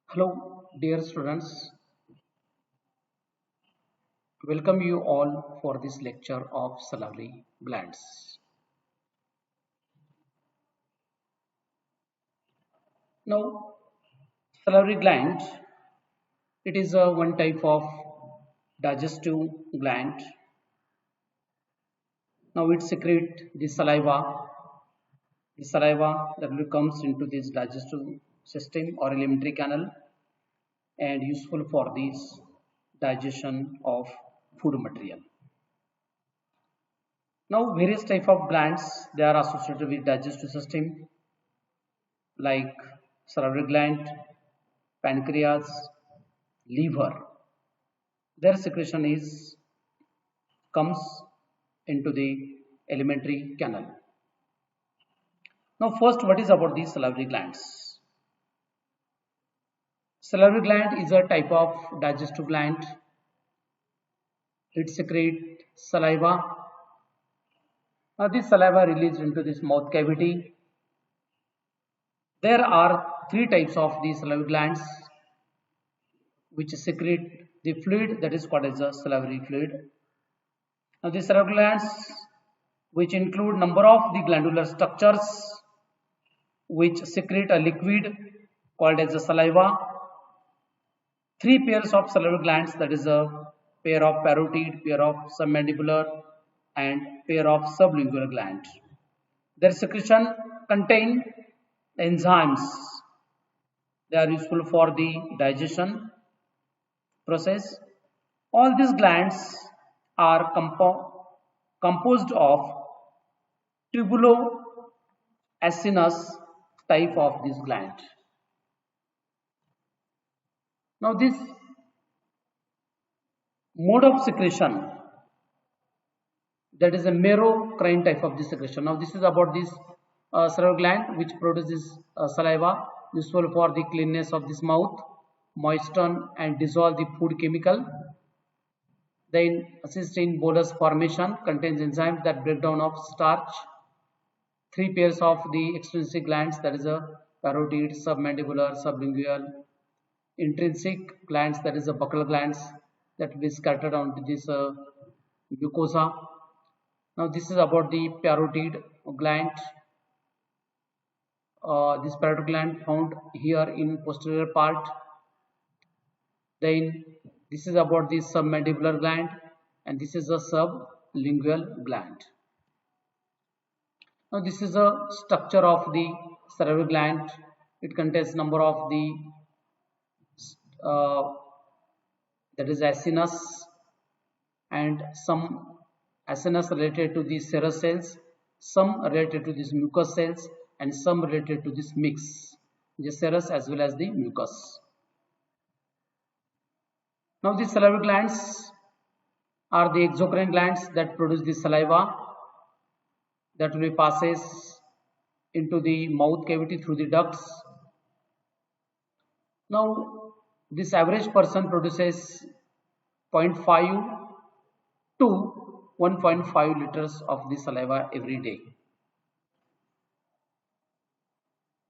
Hello, dear students. Welcome you all for this lecture of salivary glands. Now, salivary gland, it is a one type of digestive gland. Now, it secretes the saliva that will comes into this digestive system or alimentary canal and useful for this digestion of food material. Now, various type of glands they are associated with digestive system like salivary gland, pancreas, liver. Their secretion is comes into the alimentary canal. Now, first, what is about the salivary glands? Salivary gland is a type of digestive gland. It secretes saliva. Now, this saliva released into this mouth cavity. There are three types of these salivary glands which secrete the fluid that is called as the salivary fluid. Now, the salivary glands, which include number of the glandular structures which secrete a liquid called as the saliva. Three pairs of salivary glands, that is a pair of parotid, pair of submandibular, and pair of sublingual gland. Their secretion contain enzymes. They are useful for the digestion process. All these glands are composed of tubuloacinous type of this gland. Now this mode of secretion, that is a merocrine type of this secretion. Now this is about this salivary gland which produces saliva useful for the cleanness of this mouth, moisten and dissolve the food chemical. Then assist in bolus formation, contains enzymes that break down of starch. Three pairs of the extrinsic glands, that is a parotid, submandibular, sublingual. Intrinsic glands, that is a buccal glands that will be scattered onto this mucosa. Now this is about the parotid gland. This parotid gland found here in posterior part. Then this is about the submandibular gland, and this is a sublingual gland. Now this is a structure of the salivary gland. It contains number of the that is acinus, and some acinus related to the serous cells, some related to these mucous cells, and some related to this mix, the serous as well as the mucus. Now these salivary glands are the exocrine glands that produce the saliva that will passes into the mouth cavity through the ducts. Now this average person produces 0.5 to 1.5 liters of the saliva every day.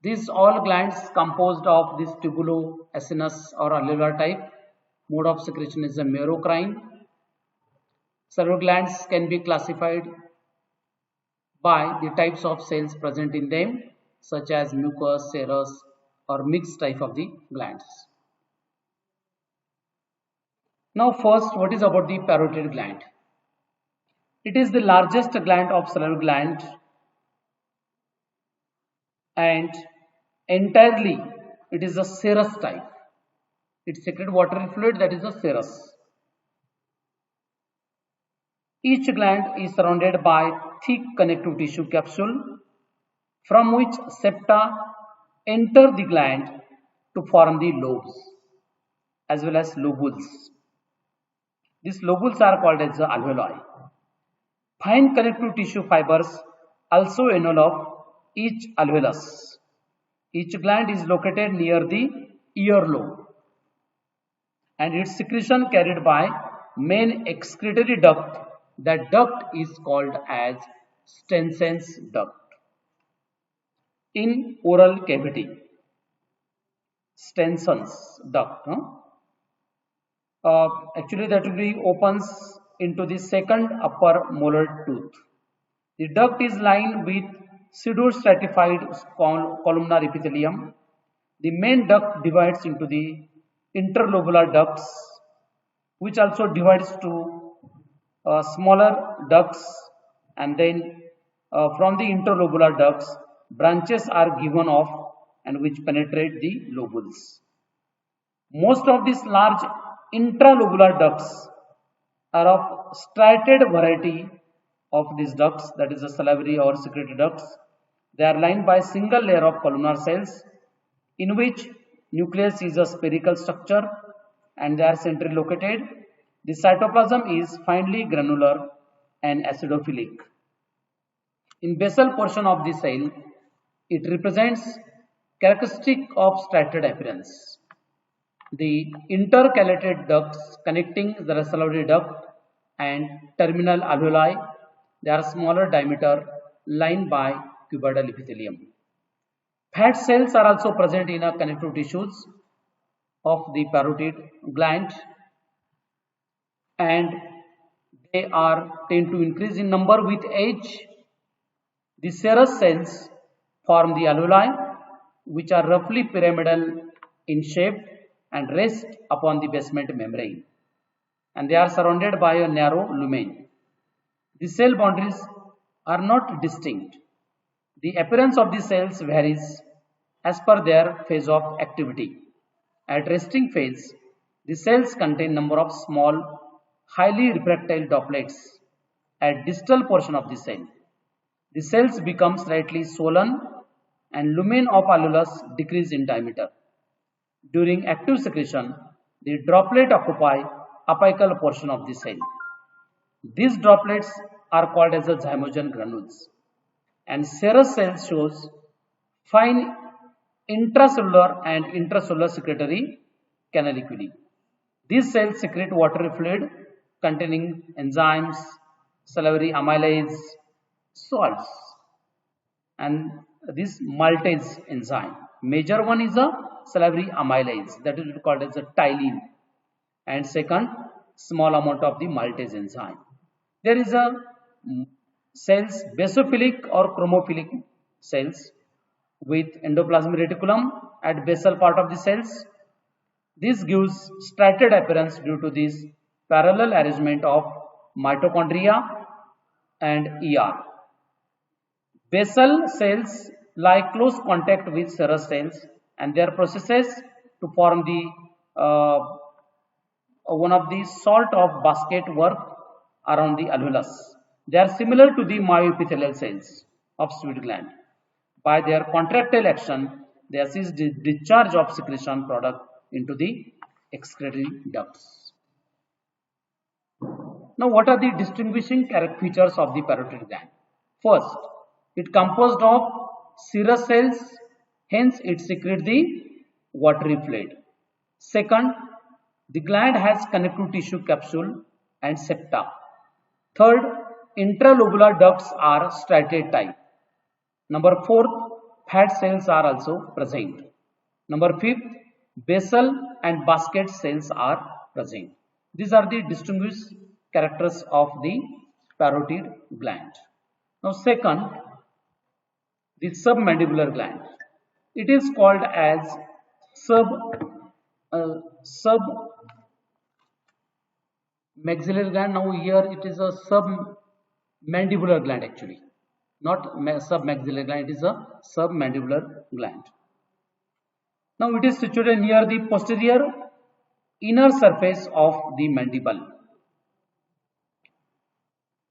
These all glands composed of this tubuloacinous or alveolar type. Mode of secretion is a merocrine. Salivary glands can be classified by the types of cells present in them, such as mucus, serous, or mixed type of the glands. Now first, what is about the parotid gland? It is the largest gland of salivary gland and entirely it is a serous type. It secretes watery fluid, that is a serous. Each gland is surrounded by thick connective tissue capsule from which septa enter the gland to form the lobes as well as lobules. These lobules are called as the alveoli. Fine connective tissue fibers also envelop each alveolus. Each gland is located near the earlobe, and its secretion carried by main excretory duct. That duct is called as Stenson's duct. In oral cavity, Stenson's duct. Actually, that will be opens into the second upper molar tooth. The duct is lined with pseudostratified columnar epithelium. The main duct divides into the interlobular ducts, which also divides to smaller ducts, and then from the interlobular ducts, branches are given off and which penetrate the lobules. Most of these large intralobular ducts are of striated variety of these ducts, that is the salivary or secretory ducts. They are lined by a single layer of columnar cells in which nucleus is a spherical structure and they are centrally located. The cytoplasm is finely granular and acidophilic. In basal portion of the cell, it represents characteristic of striated appearance. The intercalated ducts connecting the salivary duct and terminal alveoli, they are smaller diameter, lined by cuboidal epithelium. Fat cells are also present in a connective tissues of the parotid gland, and they tend to increase in number with age. The serous cells form the alveoli, which are roughly pyramidal in shape and rest upon the basement membrane, and they are surrounded by a narrow lumen. The cell boundaries are not distinct. The appearance of the cells varies as per their phase of activity. At resting phase, the cells contain number of small, highly refractile droplets at distal portion of the cell. The cells become slightly swollen and lumen of alveolus decrease in diameter. During active secretion, the droplet occupy apical portion of the cell. These droplets are called as the zymogen granules, and serous cells shows fine intracellular and intracellular secretory canaliculi. These cells secrete watery fluid containing enzymes, salivary amylase, salts, and this maltase enzyme. Major one is a salivary amylase, that is called as a ptyalin, and second, small amount of the maltase enzyme. There is a cells basophilic or chromophilic cells with endoplasmic reticulum at basal part of the cells. This gives striated appearance due to this parallel arrangement of mitochondria and ER. Basal cells lie close contact with serous cells, and their processes to form the one of the salt of basket work around the alveolus. They are similar to the myoepithelial cells of sweet gland. By their contractile action, they assist the discharge of secretion product into the excretory ducts. Now, what are the distinguishing features of the parotid gland? First, it composed of serous cells, hence it secretes the watery fluid. Second, the gland has connective tissue capsule and septa. Third, intralobular ducts are striated type. Number fourth, fat cells are also present. Number fifth, basal and basket cells are present. These are the distinguished characters of the parotid gland. Now, second, the submandibular gland. It is called as submaxillary gland. Now here it is a submandibular gland actually, not submaxillary gland. It is a submandibular gland. Now it is situated near the posterior inner surface of the mandible.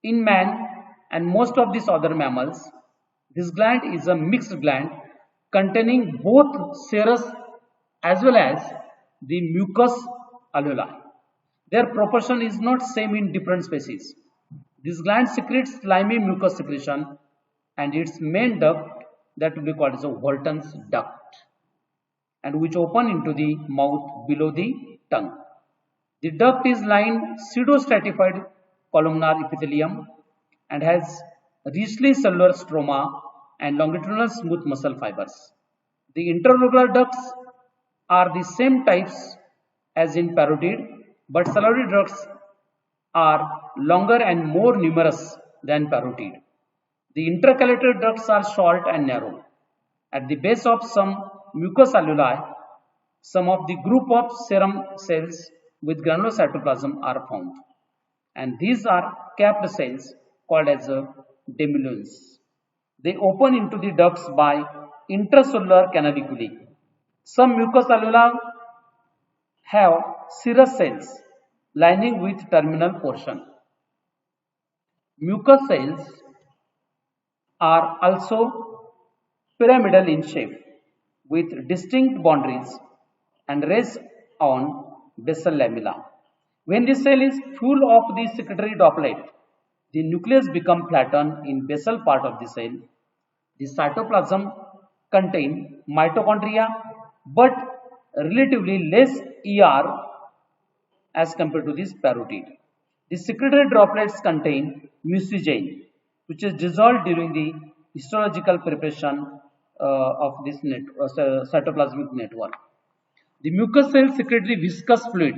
In man and most of these other mammals, this gland is a mixed gland containing both serous as well as the mucous alveoli. Their proportion is not same in different species. This gland secretes slimy mucus secretion, and its main duct, that will be called as a Walton's duct, and which open into the mouth below the tongue. The duct is lined pseudostratified columnar epithelium and has richly cellular stroma and longitudinal smooth muscle fibers. The interlobular ducts are the same types as in parotid, but salivary ducts are longer and more numerous than parotid. The intercalated ducts are short and narrow. At the base of some mucosaluli, some of the group of serum cells with granulocytoplasm are found, and these are capped cells called as demilons. They open into the ducts by intracellular canaliculi. Some mucosalula have serous cells lining with terminal portion. Mucous cells are also pyramidal in shape with distinct boundaries and rest on basal lamella. When the cell is full of the secretory droplet, the nucleus becomes flattened in basal part of the cell. The cytoplasm contains mitochondria but relatively less ER as compared to this parotid. The secretory droplets contain mucigene, which is dissolved during the histological preparation of this cytoplasmic network. The mucous cells secrete the viscous fluid,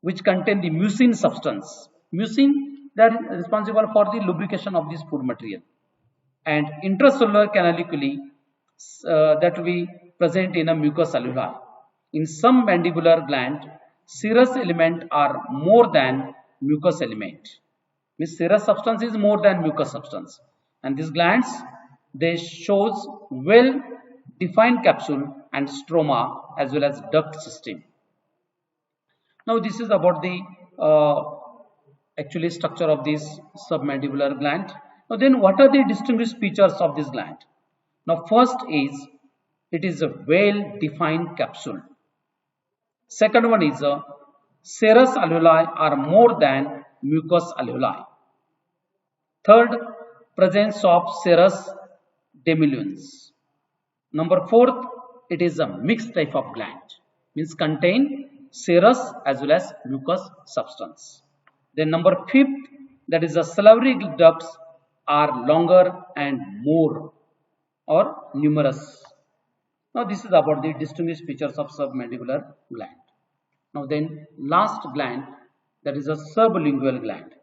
which contain the mucin substance. Mucin, that is responsible for the lubrication of this food material. And intracellular canaliculi that we present in a mucocellula. In some mandibular gland, serous element are more than mucous element. Means serous substance is more than mucous substance. And these glands, they shows well defined capsule and stroma as well as duct system. Now this is about the actually structure of this submandibular gland. Now then what are the distinguished features of this gland? Now first is it is a well defined capsule. Second one is serous alveoli are more than mucous alveoli. Third, presence of serous demilons. Number fourth, it is a mixed type of gland, means contain serous as well as mucous substance. Then number fifth, that is the salivary ducts are longer and more or numerous. Now this is about the distinguished features of submandibular gland. Now then last gland, that is a sublingual gland.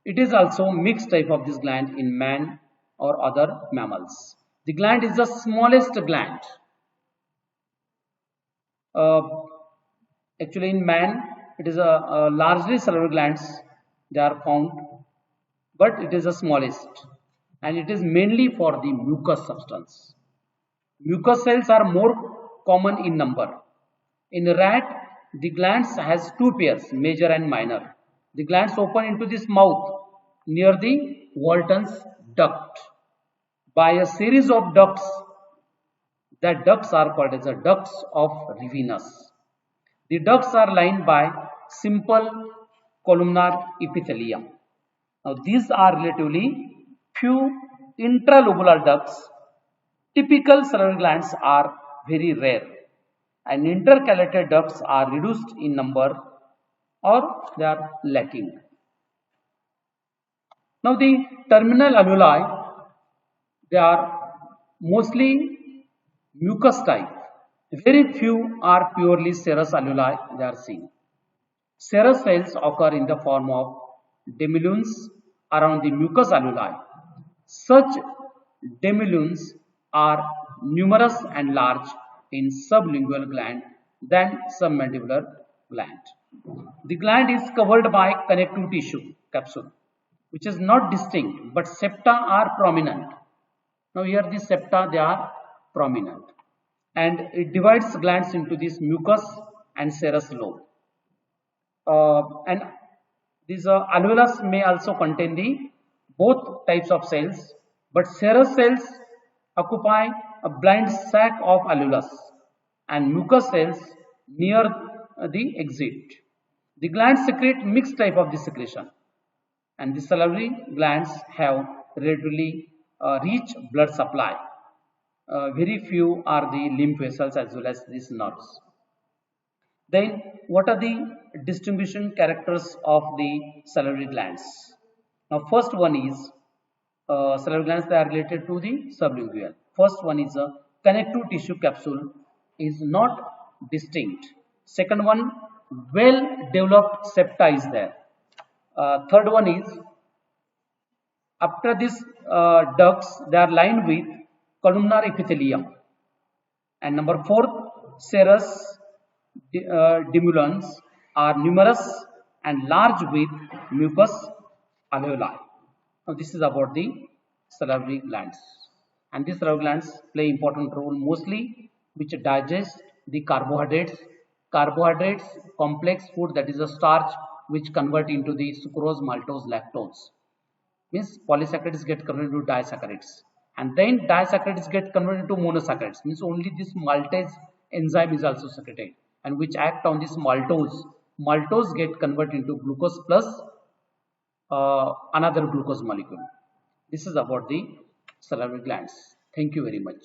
It is also mixed type of this gland in man or other mammals. The gland is the smallest gland. Actually in man it is a largely salivary glands they are found, but it is the smallest and it is mainly for the mucous substance. Mucous cells are more common in number. In rat, the glands has two pairs, major and minor. The glands open into this mouth near the Walton's duct by a series of ducts. That ducts are called as the ducts of Rivinus. The ducts are lined by simple columnar epithelium. Now these are relatively few intralobular ducts. Typical salivary glands are very rare and intercalated ducts are reduced in number or they are lacking. Now the terminal alveoli, they are mostly mucus type. Very few are purely serous alveoli they are seen. Serous cells occur in the form of demilons around the mucous alveoli. Such demilons are numerous and large in sublingual gland than submandibular gland. The gland is covered by connective tissue capsule, which is not distinct, but septa are prominent. Now here the septa, they are prominent, and it divides glands into this mucous and serous lobe. And these alveolus may also contain the both types of cells, but serous cells occupy a blind sac of alveolus and mucous cells near the exit. The glands secrete mixed type of the secretion, and the salivary glands have relatively rich blood supply. Very few are the lymph vessels as well as these nerves. Then what are the distinguishing characters of the salivary glands? Now first one is salivary glands that are related to the sublingual. First one is a connective tissue capsule is not distinct. Second one, well developed septa is there. Third one is, after these ducts, they are lined with columnar epithelium. And number fourth, serous demulans are numerous and large with mucus alveoli. Now this is about the salivary glands, and these salivary glands play important role mostly which digest the carbohydrates, complex food, that is a starch, which convert into the sucrose, maltose, lactose. Means polysaccharides get converted into disaccharides, and then disaccharides get converted into monosaccharides. Means only this maltase enzyme is also secreted, and which act on this maltose get converted into glucose plus another glucose molecule. This is about the salivary glands. Thank you very much.